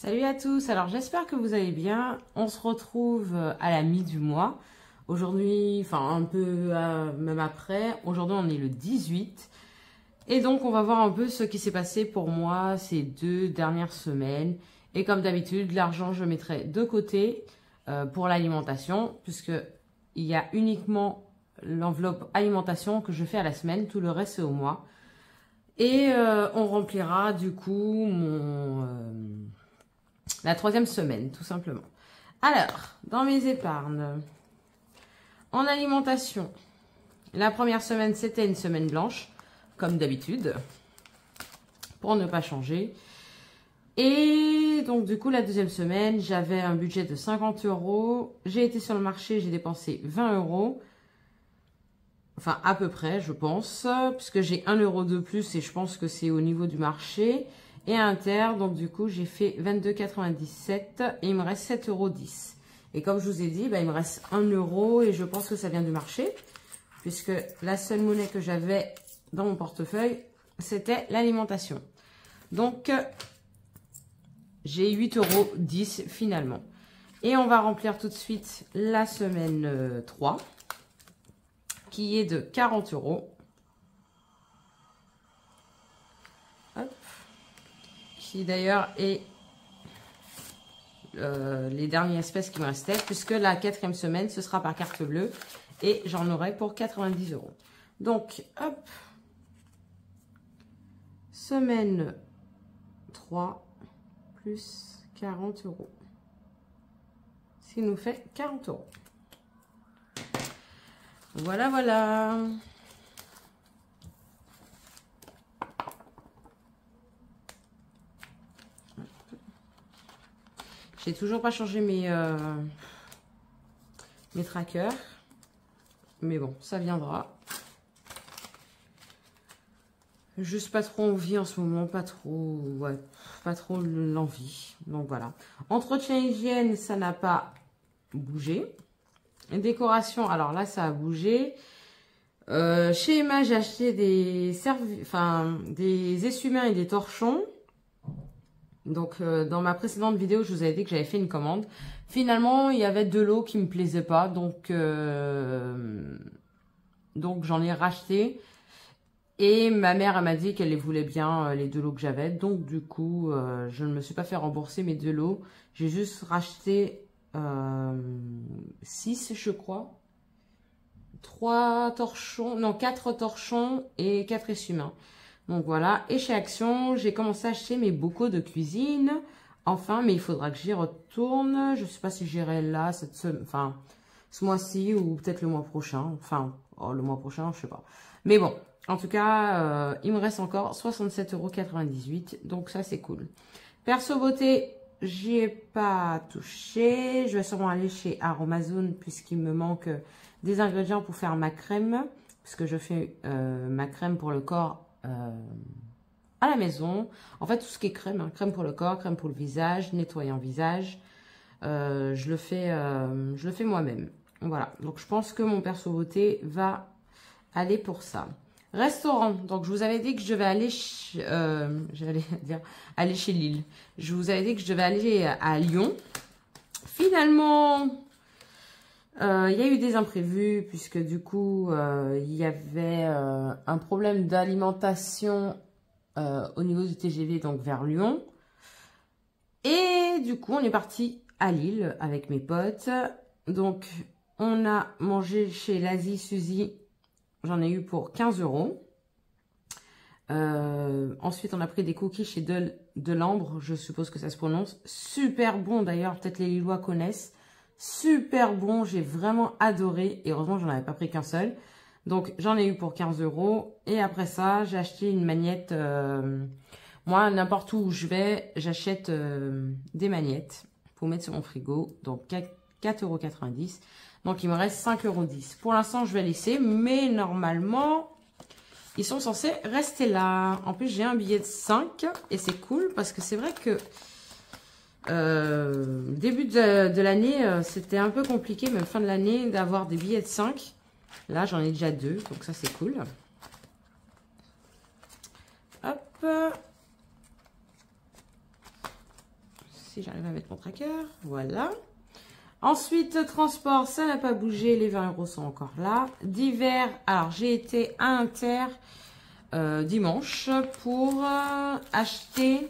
Salut à tous, alors j'espère que vous allez bien. On se retrouve à la mi du mois. Aujourd'hui, enfin un peu même après, aujourd'hui on est le 18. Et donc on va voir un peu ce qui s'est passé pour moi ces 2 dernières semaines. Et comme d'habitude, l'argent je mettrai de côté pour l'alimentation, puisque il y a uniquement l'enveloppe alimentation que je fais à la semaine, tout le reste c'est au mois. Et on remplira du coup la 3e semaine, tout simplement. Alors, dans mes épargnes, en alimentation, la première semaine, c'était une semaine blanche, comme d'habitude, pour ne pas changer. Et donc, du coup, la 2e semaine, j'avais un budget de 50 €. J'ai été sur le marché, j'ai dépensé 20 €. Enfin, à peu près, je pense, puisque j'ai 1 € de plus et je pense que c'est au niveau du marché. Et à Inter, donc du coup, j'ai fait 22,97 € et il me reste 7,10 €. Et comme je vous ai dit, bah, il me reste 1 € et je pense que ça vient du marché, puisque la seule monnaie que j'avais dans mon portefeuille, c'était l'alimentation. Donc, j'ai 8,10 € finalement. Et on va remplir tout de suite la semaine 3, qui est de 40 €. Hop. Qui d'ailleurs est les dernières espèces qui me restaient, puisque la 4e semaine, ce sera par carte bleue, et j'en aurai pour 90 €. Donc, hop, semaine 3, plus 40 €. Ce qui nous fait 40 €. Voilà, voilà. J'ai toujours pas changé mes trackers. Mais bon, ça viendra. Juste pas trop envie en ce moment, pas trop, ouais, pas trop l'envie. Donc voilà. Entretien hygiène, ça n'a pas bougé. Décoration, alors là, ça a bougé. Chez Emma, j'ai acheté des essuie-mains et des torchons. Donc, dans ma précédente vidéo, je vous avais dit que j'avais fait une commande. Finalement, il y avait de l'eau qui me plaisait pas. Donc j'en ai racheté. Et ma mère, elle m'a dit qu'elle les voulait bien, les 2 lots que j'avais. Donc, du coup, je ne me suis pas fait rembourser mes 2 lots. J'ai juste racheté 6, je crois. 3 torchons, non, 4 torchons et 4 essuie-mains. Donc voilà, et chez Action, j'ai commencé à acheter mes bocaux de cuisine. Enfin, mais il faudra que j'y retourne. Je ne sais pas si j'irai là ce mois-ci ou peut-être le mois prochain. Enfin, le mois prochain, je sais pas. Mais bon, en tout cas, il me reste encore 67,98 €. Donc ça, c'est cool. Perso beauté, j'y ai pas touché. Je vais sûrement aller chez Aromazone puisqu'il me manque des ingrédients pour faire ma crème. Puisque je fais ma crème pour le corps à la maison. En fait, tout ce qui est crème, hein, crème pour le corps, crème pour le visage, nettoyant visage, je le fais moi-même. Voilà, donc je pense que mon perso beauté va aller pour ça. Restaurant, donc je vous avais dit que je devais aller, aller chez Lille. Je vous avais dit que je devais aller à Lyon. Finalement, il y a eu des imprévus puisque du coup, il y avait un problème d'alimentation au niveau du TGV, donc vers Lyon. Et du coup, on est parti à Lille avec mes potes. Donc, on a mangé chez l'Asie Suzy. J'en ai eu pour 15 €. Ensuite, on a pris des cookies chez Delambre, je suppose que ça se prononce. Super bon d'ailleurs, peut-être les Lillois connaissent. Super bon, j'ai vraiment adoré. Et heureusement, j'en avais pas pris qu'un seul. Donc, j'en ai eu pour 15 €. Et après ça, j'ai acheté une magnette. Moi, n'importe où je vais, j'achète des magnettes pour mettre sur mon frigo. Donc, 4,90 €. Donc, il me reste 5,10 €. Pour l'instant, je vais laisser. Mais normalement, ils sont censés rester là. En plus, j'ai un billet de 5. Et c'est cool parce que c'est vrai que début de l'année, c'était un peu compliqué, même fin de l'année, d'avoir des billets de 5. Là, j'en ai déjà 2, donc ça, c'est cool. Hop. si j'arrive à mettre mon tracker. Voilà. Ensuite, transport, ça n'a pas bougé. Les 20 € sont encore là. Divers, alors j'ai été à Inter dimanche pour acheter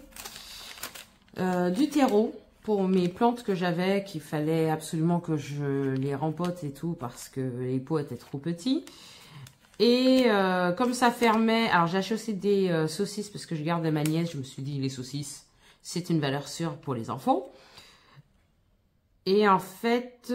du terreau pour mes plantes que j'avais, qu'il fallait absolument que je les rempote et tout parce que les pots étaient trop petits. Et comme ça fermait, alors j'ai acheté aussi des saucisses parce que je garde ma nièce, je me suis dit les saucisses, c'est une valeur sûre pour les enfants. Et en fait,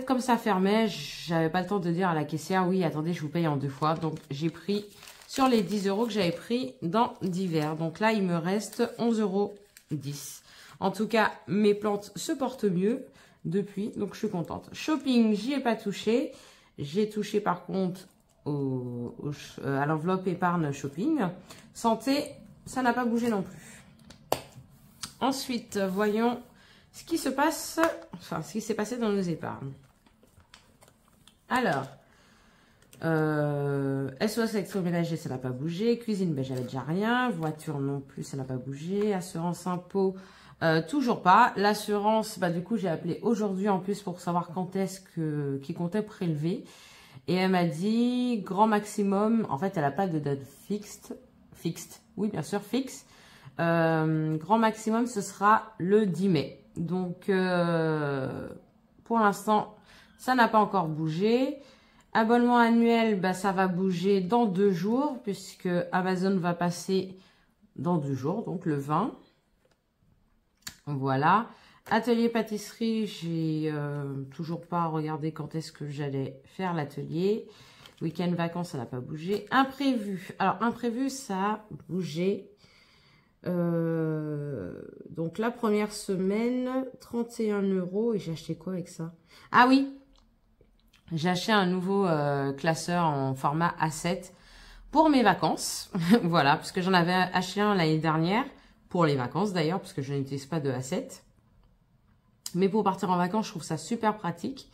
comme ça fermait, j'avais pas le temps de dire à la caissière, oui, attendez, je vous paye en 2 fois. Donc, j'ai pris sur les 10 € que j'avais pris dans divers. Donc là, il me reste 11,10 €. En tout cas, mes plantes se portent mieux depuis, donc je suis contente. Shopping, j'y ai pas touché. J'ai touché par contre à l'enveloppe épargne shopping. Santé, ça n'a pas bougé non plus. Ensuite, voyons ce qui se passe, enfin, ce qui s'est passé dans nos épargnes. Alors, SOS électroménager, ça n'a pas bougé. Cuisine, ben, j'avais déjà rien. Voiture non plus, ça n'a pas bougé. Assurance impôt, toujours pas. L'assurance, bah, du coup, j'ai appelé aujourd'hui en plus pour savoir quand est-ce qu'ils comptaient prélever. Et elle m'a dit, grand maximum, en fait, elle n'a pas de date fixe. Oui, bien sûr, fixe. Grand maximum, ce sera le 10 mai. Donc, pour l'instant, ça n'a pas encore bougé. Abonnement annuel, bah, ça va bouger dans 2 jours, puisque Amazon va passer dans 2 jours, donc le 20. Voilà. Atelier pâtisserie, j'ai toujours pas regardé quand est-ce que j'allais faire l'atelier. Week-end vacances, ça n'a pas bougé. Imprévu. Alors, imprévu, ça a bougé. Donc la première semaine, 31 €. Et j'ai acheté quoi avec ça? Ah oui, j'ai acheté un nouveau classeur en format A7 pour mes vacances. Voilà, parce que j'en avais acheté un l'année dernière, pour les vacances d'ailleurs, parce que je n'utilise pas de A7. Mais pour partir en vacances, je trouve ça super pratique.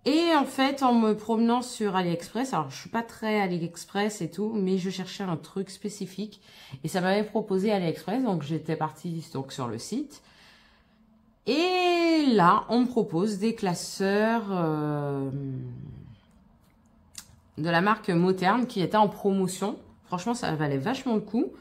Et en fait, en me promenant sur AliExpress, alors je suis pas très AliExpress et tout, mais je cherchais un truc spécifique. Et ça m'avait proposé AliExpress, donc j'étais partie donc, sur le site. Et là, on me propose des classeurs de la marque Moterne qui étaient en promotion. Franchement, ça valait vachement le coup.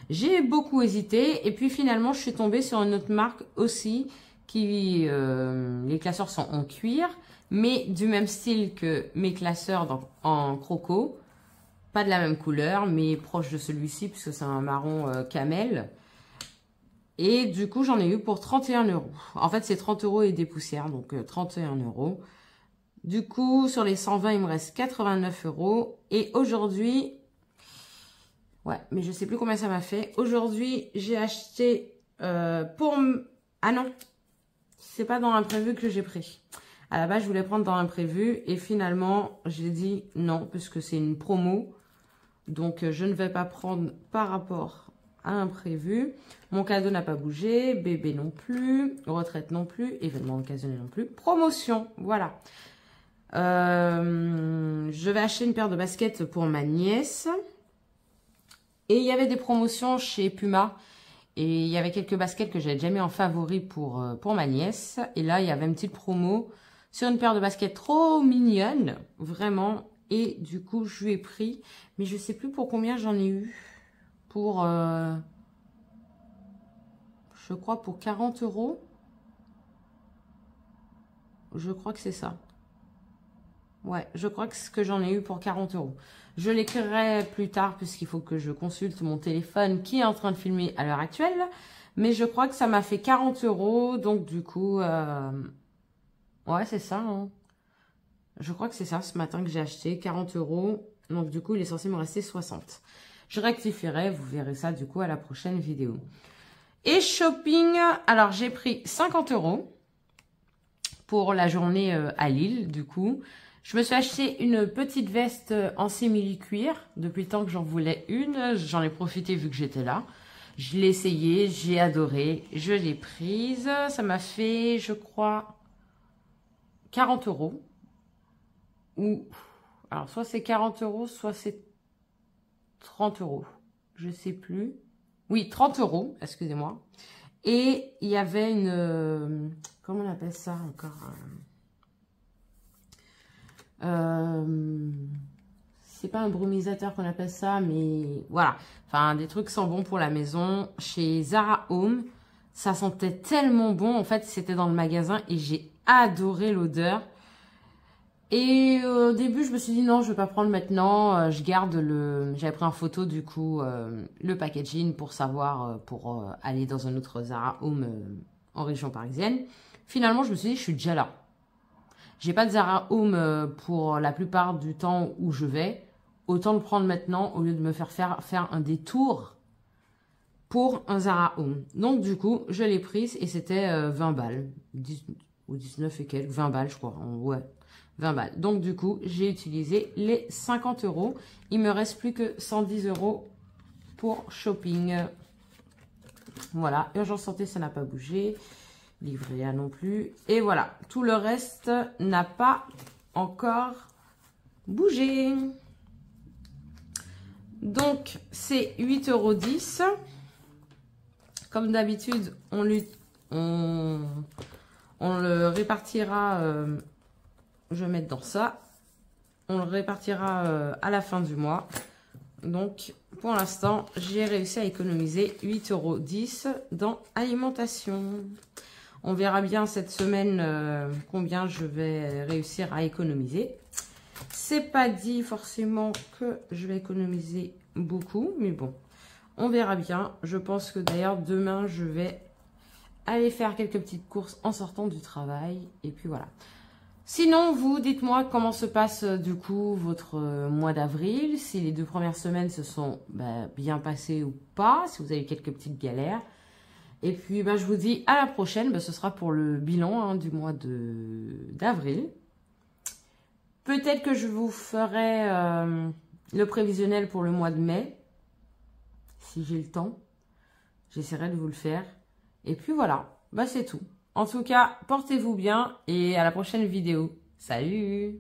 J'ai beaucoup hésité et puis finalement, je suis tombée sur une autre marque aussi qui, les classeurs sont en cuir, mais du même style que mes classeurs donc en croco. Pas de la même couleur, mais proche de celui-ci puisque c'est un marron camel. Et du coup, j'en ai eu pour 31 €. En fait, c'est 30 € et des poussières, donc 31 €. Du coup, sur les 120, il me reste 89 €. Et aujourd'hui, ouais, mais je sais plus combien ça m'a fait. Aujourd'hui, j'ai acheté pour... Ah non, c'est pas dans l'imprévu que j'ai pris. À la base, je voulais prendre dans l'imprévu et finalement, j'ai dit non, puisque c'est une promo. Donc, je ne vais pas prendre par rapport à imprévu. Mon cadeau n'a pas bougé, bébé non plus, retraite non plus, événement occasionnel non plus, promotion, voilà. Je vais acheter une paire de baskets pour ma nièce. Et il y avait des promotions chez Puma. Et il y avait quelques baskets que j'avais déjà mis en favori pour ma nièce. Et là, il y avait une petite promo sur une paire de baskets trop mignonne, vraiment. Et du coup, je lui ai pris. Mais je ne sais plus pour combien j'en ai eu. Pour, je crois, pour 40 €. Je crois que c'est ça. Ouais, je crois que c'est ce que j'en ai eu pour 40 €. Je l'écrirai plus tard puisqu'il faut que je consulte mon téléphone qui est en train de filmer à l'heure actuelle. Mais je crois que ça m'a fait 40 €. Donc du coup, ouais, c'est ça. Hein. Je crois que c'est ça ce matin que j'ai acheté, 40 €. Donc du coup, il est censé me rester 60. Je rectifierai, vous verrez ça du coup à la prochaine vidéo. Et shopping, alors j'ai pris 50 € pour la journée à Lille du coup. Je me suis acheté une petite veste en simili-cuir. Depuis le temps que j'en voulais une. J'en ai profité vu que j'étais là. Je l'ai essayée, j'ai adoré. Je l'ai prise. Ça m'a fait, je crois, 40 €. Ou, alors, soit c'est 40 €, soit c'est 30 €. Je sais plus. Oui, 30 €, excusez-moi. Et il y avait une... comment on appelle ça encore c'est pas un brumisateur qu'on appelle ça, mais voilà. Enfin, des trucs sans bon pour la maison. Chez Zara Home, ça sentait tellement bon. En fait, c'était dans le magasin et j'ai adoré l'odeur. Et au début, je me suis dit non, je vais pas prendre maintenant. Je garde le... J'avais pris en photo, du coup, le packaging pour savoir, pour aller dans un autre Zara Home en région parisienne. Finalement, je me suis dit, je suis déjà là. J'ai pas de Zara Home pour la plupart du temps où je vais. Autant le prendre maintenant au lieu de me faire un détour pour un Zara Home. Donc, du coup, je l'ai prise et c'était 20 balles. 10, ou 19 et quelques. 20 balles, je crois. Ouais, 20 balles. Donc, du coup, j'ai utilisé les 50 €. Il me reste plus que 110 € pour shopping. Voilà. Urgence santé, ça n'a pas bougé. Livret A non plus. Et voilà. Tout le reste n'a pas encore bougé. Donc, c'est 8,10 €. Comme d'habitude, on le répartira, je vais mettre dans ça. On le répartira à la fin du mois. Donc, pour l'instant, j'ai réussi à économiser 8,10 € dans alimentation. On verra bien cette semaine combien je vais réussir à économiser. C'est pas dit forcément que je vais économiser beaucoup, mais bon, on verra bien. Je pense que d'ailleurs demain, je vais aller faire quelques petites courses en sortant du travail. Et puis voilà. Sinon, vous, dites-moi comment se passe du coup votre mois d'avril. Si les 2 premières semaines se sont bien passées ou pas. Si vous avez quelques petites galères. Et puis, je vous dis à la prochaine. Ce sera pour le bilan du mois d'avril. Peut-être que je vous ferai le prévisionnel pour le mois de mai. Si j'ai le temps. J'essaierai de vous le faire. Et puis voilà. C'est tout. En tout cas, portez-vous bien et à la prochaine vidéo. Salut!